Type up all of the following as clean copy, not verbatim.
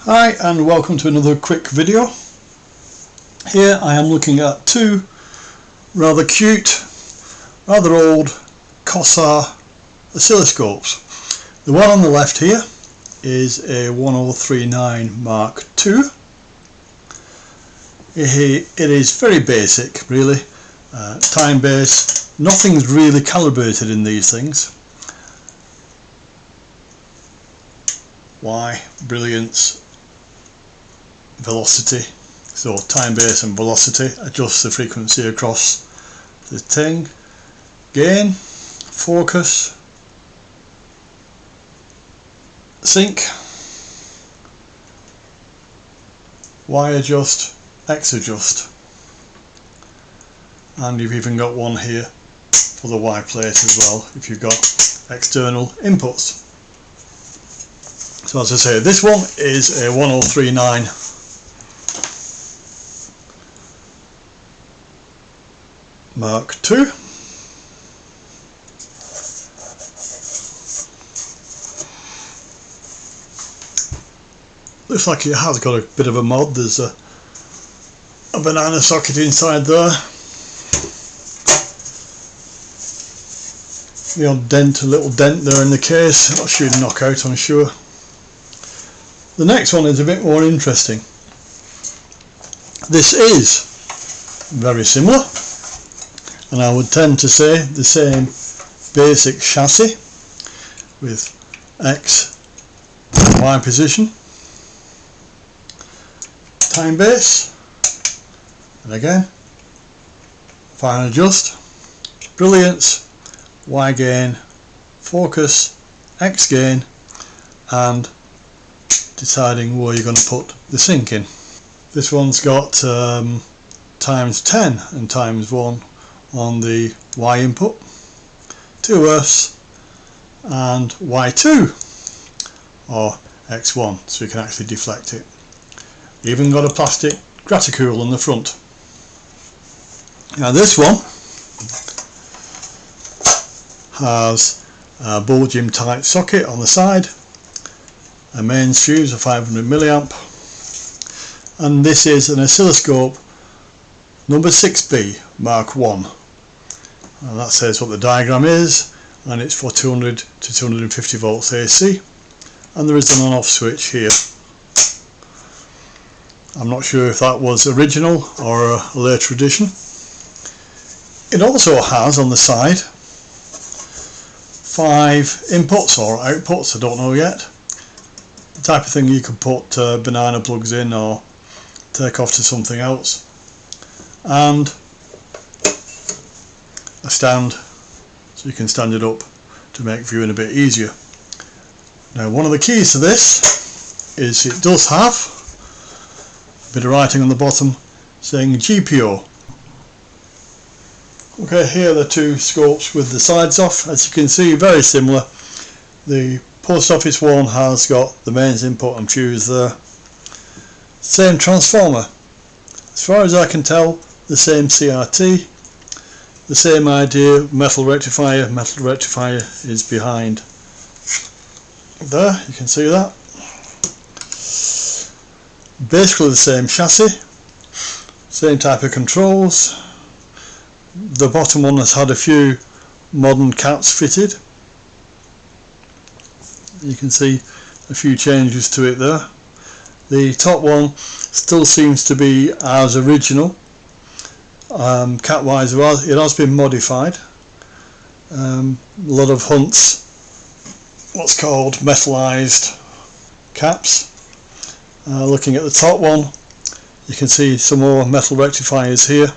Hi and welcome to another quick video. Here I am looking at two rather cute, rather old Cossor oscilloscopes. The one on the left here is a 1039 Mark II. It is very basic really, time base, nothing's really calibrated in these things. Y, brilliance, velocity, so time base and velocity, adjusts the frequency across the thing, gain, focus, sync, Y adjust, X adjust, and you've even got one here for the Y plate as well if you've got external inputs. So as I say, this one is a 1039 Mark II. Looks like it has got a bit of a mod. There's a banana socket inside there. The odd dent, a little dent there in the case. That should knock out, I'm sure. The next one is a bit more interesting. This is very similar, and I would tend to say the same basic chassis with X and Y position, time base, and again fine adjust, brilliance, Y gain, focus, X gain, and deciding where you're going to put the sync in. This one's got times 10 and times 1 on the Y input, 2S and Y2 or X1, so you can actually deflect it. Even got a plastic graticule on the front. Now this one has a bulging type socket on the side, a mains fuse of 500 milliamp, and this is an oscilloscope number 6B Mark I, and that says what the diagram is, and it's for 200 to 250 volts AC, and there is an on-off switch here. I'm not sure if that was original or a later edition. It also has on the side 5 inputs or outputs, I don't know yet. The type of thing you could put banana plugs in or take off to something else, and a stand so you can stand it up to make viewing a bit easier. Now one of the keys to this is it does have a bit of writing on the bottom saying GPO. Okay, here are the two scopes with the sides off. As you can see, very similar. The post office one has got the mains input and fuse there. Same transformer. As far as I can tell, the same CRT. The same idea, metal rectifier. Metal rectifier is behind there, you can see that. Basically the same chassis, same type of controls. The bottom one has had a few modern caps fitted. You can see a few changes to it there. The top one still seems to be as original. Cap wise it has been modified. A lot of Hunt's what's called metallized caps. Looking at the top one, you can see some more metal rectifiers here.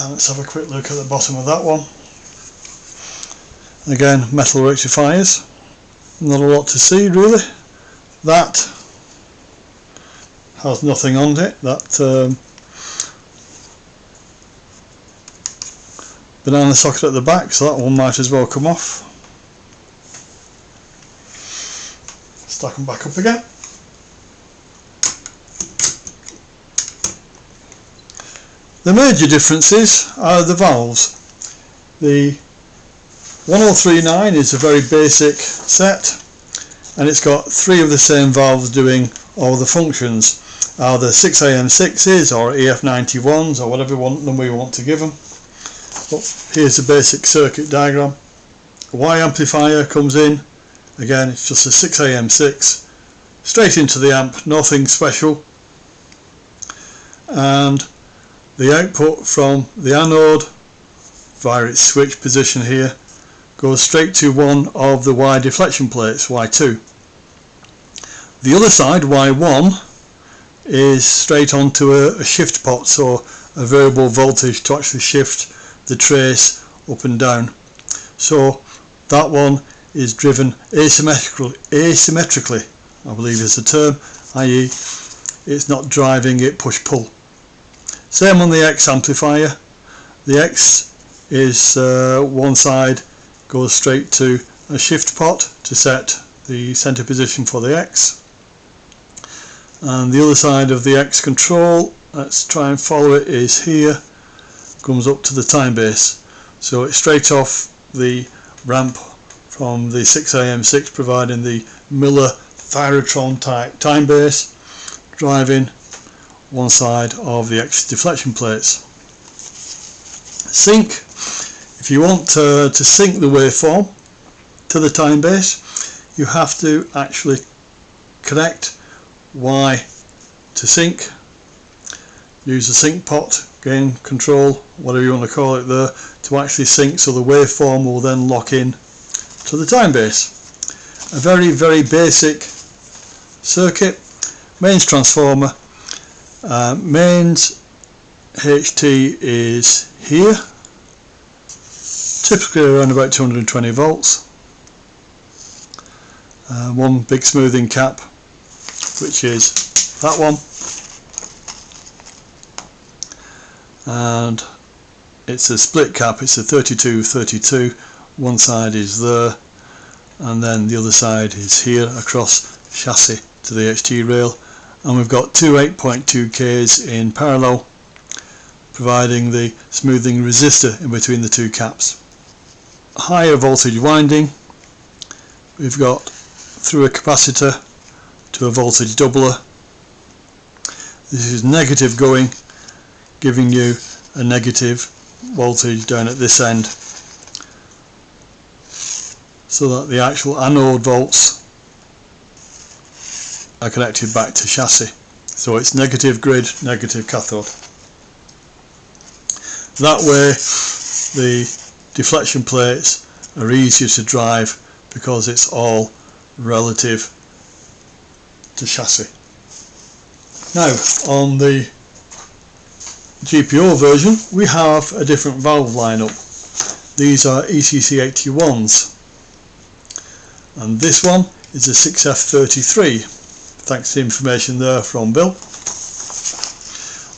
Let's have a quick look at the bottom of that one. Again, metal rectifiers. Not a lot to see really. That has nothing on it. That banana socket at the back, so that one might as well come off. Stack them back up again. The major differences are the valves. The 1039 is a very basic set. and it's got 3 of the same valves doing all the functions, either 6AM6s or EF91s or whatever number we want to give them. But here's the basic circuit diagram. A Y amplifier comes in, again it's just a 6AM6, straight into the amp, nothing special, and the output from the anode via its switch position here goes straight to one of the Y deflection plates, Y2. The other side, Y1, is straight onto a shift pot, so a variable voltage to actually shift the trace up and down. So that one is driven asymmetrically, I believe is the term, i.e. it's not driving it push-pull. Same on the X amplifier. The X is one side goes straight to a shift pot to set the center position for the X, and the other side of the X control, let's try and follow it, is here, comes up to the time base. So it's straight off the ramp from the 6AM6, providing the Miller Thyrotron type time base, driving one side of the X deflection plates. Sync. If you want to sync the waveform to the time base, you have to actually connect Y to sync, use the sync pot, gain control, whatever you want to call it there, to actually sync, so the waveform will then lock in to the time base. A very, very basic circuit. Mains transformer. Mains HT is here, typically around about 220 volts. One big smoothing cap, which is that one, and it's a split cap, it's a 32-32, one side is there and then the other side is here across chassis to the HT rail, and we've got two 8.2Ks in parallel providing the smoothing resistor in between the two caps. Higher voltage winding, we've got through a capacitor to a voltage doubler. This is negative going, giving you a negative voltage down at this end, so that the actual anode volts are connected back to chassis. So it's negative grid, negative cathode. That way the deflection plates are easier to drive because it's all relative to chassis. Now on the GPO version we have a different valve lineup. These are ECC81s, and this one is a 6F33, thanks to the information there from Bill.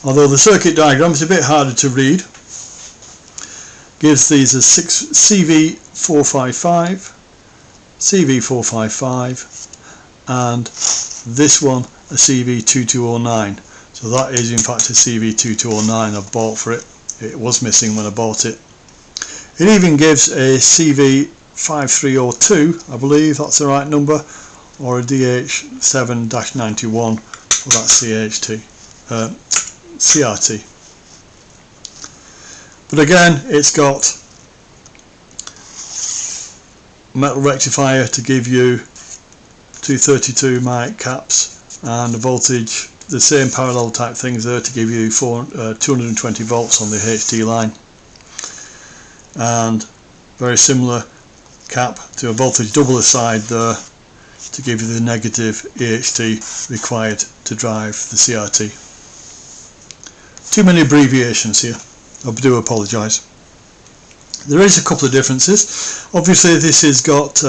Although the circuit diagram is a bit harder to read, gives these a CV455, CV455, and this one a CV2209. So that is in fact a CV2209 I bought for it. It was missing when I bought it. It even gives a CV5302, I believe that's the right number, or a DH7-91 for that CRT. But again, it's got metal rectifier to give you 232 mic caps and a voltage, the same parallel type things there to give you 220 volts on the HT line, and very similar cap to a voltage doubler side there to give you the negative EHT required to drive the CRT. Too many abbreviations here, I do apologise. There is a couple of differences. Obviously this has got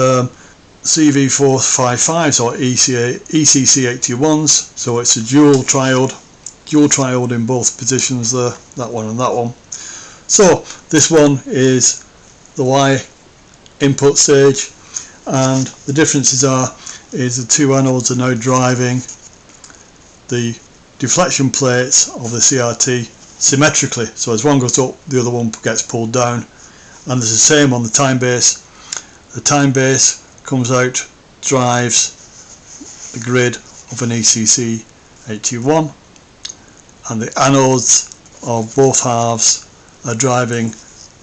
CV455s or ECC81s, so it's a dual triode in both positions there, that one and that one. So this one is the Y input stage, and the differences is the two anodes are now driving the deflection plates of the CRT symmetrically, so as one goes up the other one gets pulled down, and there's the same on the time base. The time base comes out, drives the grid of an ECC 821, and the anodes of both halves are driving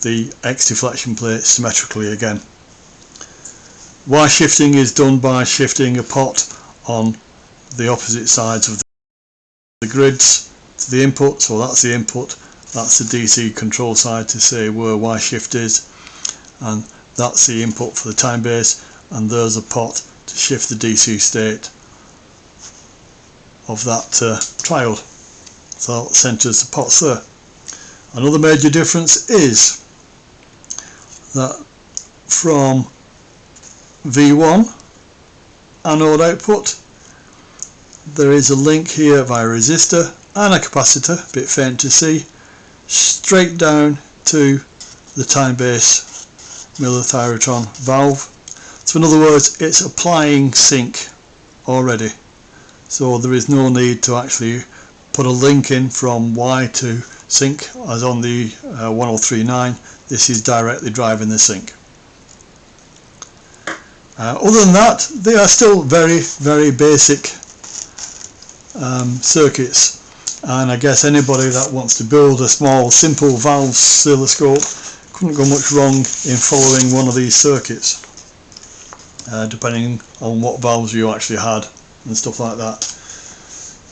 the X deflection plate symmetrically again. Y shifting is done by shifting a pot on the opposite sides of the grids to the input, so that's the input, that's the DC control side to say where Y shift is, and that's the input for the time base, and there's a pot to shift the DC state of that triode. So that centres the pots there. Another major difference is that from V1 anode output there is a link here via a resistor and a capacitor, a bit faint to see, straight down to the time base millithyratron valve. So in other words, it's applying sync already, so there is no need to actually put a link in from Y to sync as on the 1039. This is directly driving the sync. Other than that, they are still very, very basic circuits, and I guess anybody that wants to build a small simple valve oscilloscope couldn't go much wrong in following one of these circuits, depending on what valves you actually had and stuff like that.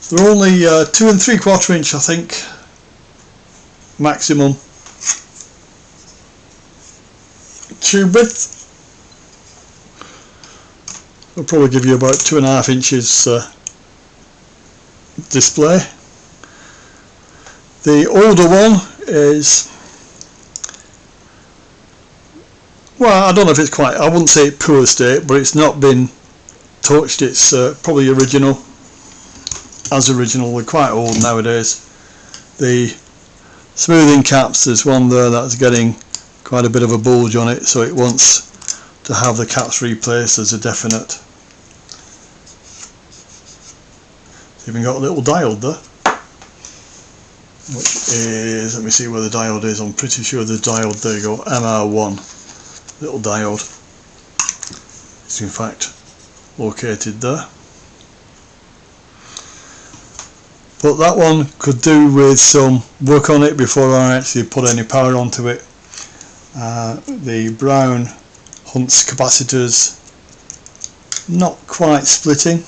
They're only 2 3/4 inch, I think, maximum tube width. It'll probably give you about 2.5 inches display. The older one is, well, I don't know if it's quite, I wouldn't say poor state, but it's not been touched. It's probably original, as original. They're quite old nowadays. The smoothing caps, there's one there that's getting quite a bit of a bulge on it, so it wants to have the caps replaced as a definite. It's even got a little diode there, which is, let me see where the diode is, I'm pretty sure the diode, there you go, MR1, little diode. It's in fact located there. But that one could do with some work on it before I actually put any power onto it. The brown Hunt's capacitors not quite splitting.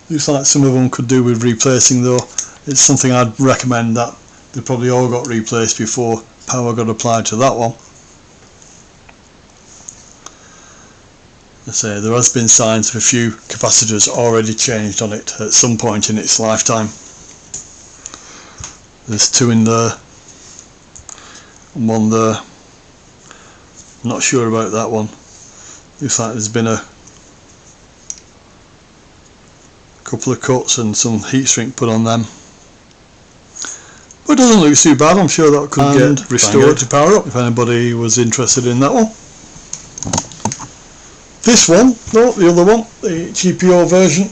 Looks like some of them could do with replacing though. It's something I'd recommend that they probably all got replaced before power got applied to that one. I say there has been signs of a few capacitors already changed on it at some point in its lifetime. There's 2 in there and 1 there. I'm not sure about that one. Looks like there's been a couple of cuts and some heat shrink put on them. But it doesn't look too bad. I'm sure that could get restored to power up if anybody was interested in that one. This one, no, the other one, the GPO version,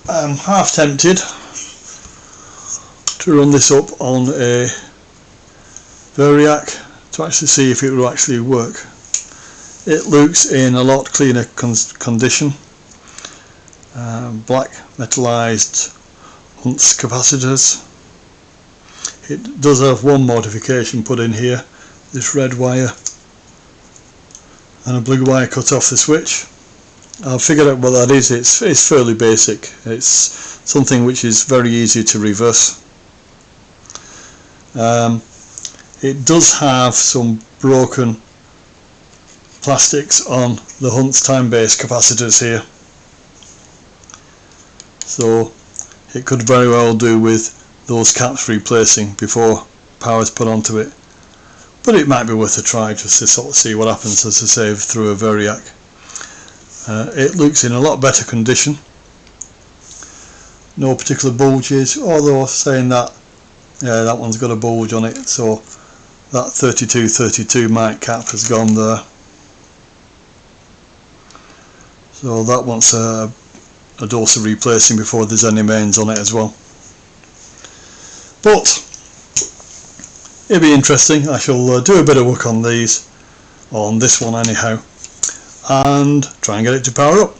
I'm half tempted to run this up on a Variac to actually see if it will actually work. It looks in a lot cleaner condition. Black metallized Hunt's capacitors. It does have one modification put in here, this red wire and a blue wire cut off the switch. I've figured out what that is. It's fairly basic. It's something which is very easy to reverse. It does have some broken plastics on the Hunt's time-based capacitors here, so it could very well do with those caps replacing before power is put onto it. But it might be worth a try just to sort of see what happens as I say through a Variac. It looks in a lot better condition. No particular bulges, although saying that, yeah, that one's got a bulge on it, so that 3232 mic cap has gone there. So that wants a dose of replacing before there's any mains on it as well. But it'll be interesting. I shall do a bit of work on these, on this one anyhow, and try and get it to power up.